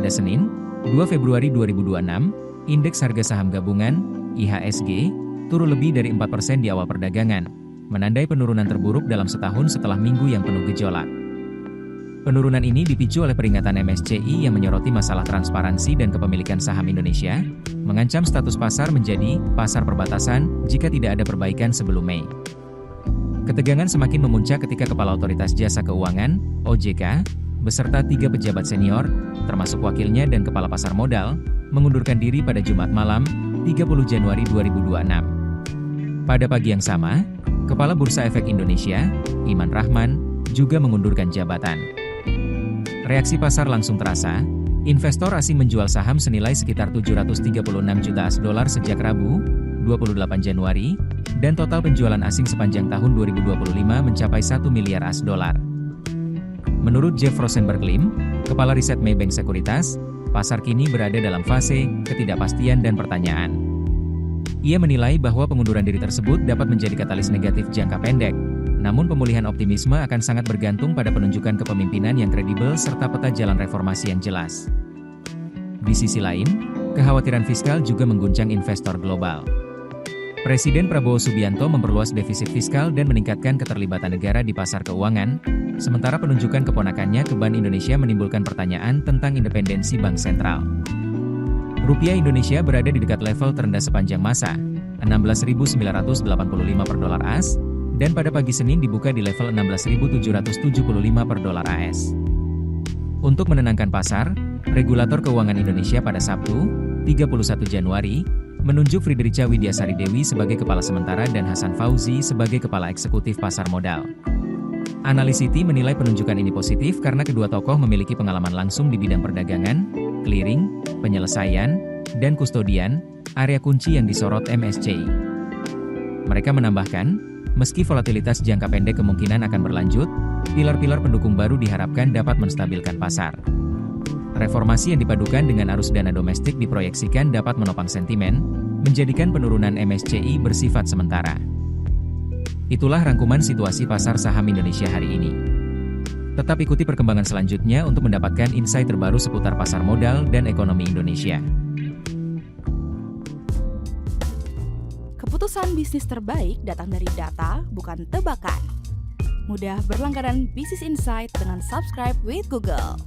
Pada Senin, 2 Februari 2026, indeks harga saham gabungan, IHSG, turun lebih dari 4% di awal perdagangan, menandai penurunan terburuk dalam setahun setelah minggu yang penuh gejolak. Penurunan ini dipicu oleh peringatan MSCI yang menyoroti masalah transparansi dan kepemilikan saham Indonesia, mengancam status pasar menjadi pasar perbatasan jika tidak ada perbaikan sebelum Mei. Ketegangan semakin memuncak ketika Kepala Otoritas Jasa Keuangan, OJK, beserta 3 pejabat senior, termasuk wakilnya dan Kepala Pasar Modal, mengundurkan diri pada Jumat malam, 30 Januari 2026. Pada pagi yang sama, Kepala Bursa Efek Indonesia, Iman Rahman, juga mengundurkan jabatan. Reaksi pasar langsung terasa, investor asing menjual saham senilai sekitar 736 juta AS$ sejak Rabu, 28 Januari, dan total penjualan asing sepanjang tahun 2025 mencapai 1 miliar AS$. Menurut Jeff Rosenberg-Lim, Kepala Riset Maybank Sekuritas, pasar kini berada dalam fase ketidakpastian dan pertanyaan. Ia menilai bahwa pengunduran diri tersebut dapat menjadi katalis negatif jangka pendek, namun pemulihan optimisme akan sangat bergantung pada penunjukan kepemimpinan yang kredibel serta peta jalan reformasi yang jelas. Di sisi lain, kekhawatiran fiskal juga mengguncang investor global. Presiden Prabowo Subianto memperluas defisit fiskal dan meningkatkan keterlibatan negara di pasar keuangan, sementara penunjukan keponakannya ke Bank Indonesia menimbulkan pertanyaan tentang independensi Bank Sentral. Rupiah Indonesia berada di dekat level terendah sepanjang masa, 16.985 per dolar AS, dan pada pagi Senin dibuka di level 16.775 per dolar AS. Untuk menenangkan pasar, Regulator Keuangan Indonesia pada Sabtu, 31 Januari, menunjuk Friedricha Widyasari Dewi sebagai Kepala Sementara dan Hasan Fauzi sebagai Kepala Eksekutif Pasar Modal. Analis Citi menilai penunjukan ini positif karena kedua tokoh memiliki pengalaman langsung di bidang perdagangan, clearing, penyelesaian, dan kustodian, area kunci yang disorot MSCI. Mereka menambahkan, meski volatilitas jangka pendek kemungkinan akan berlanjut, pilar-pilar pendukung baru diharapkan dapat menstabilkan pasar. Reformasi yang dipadukan dengan arus dana domestik diproyeksikan dapat menopang sentimen, menjadikan penurunan MSCI bersifat sementara. Itulah rangkuman situasi pasar saham Indonesia hari ini. Tetap ikuti perkembangan selanjutnya untuk mendapatkan insight terbaru seputar pasar modal dan ekonomi Indonesia. Keputusan bisnis terbaik datang dari data, bukan tebakan. Mudah berlangganan Business Insight dengan subscribe with Google.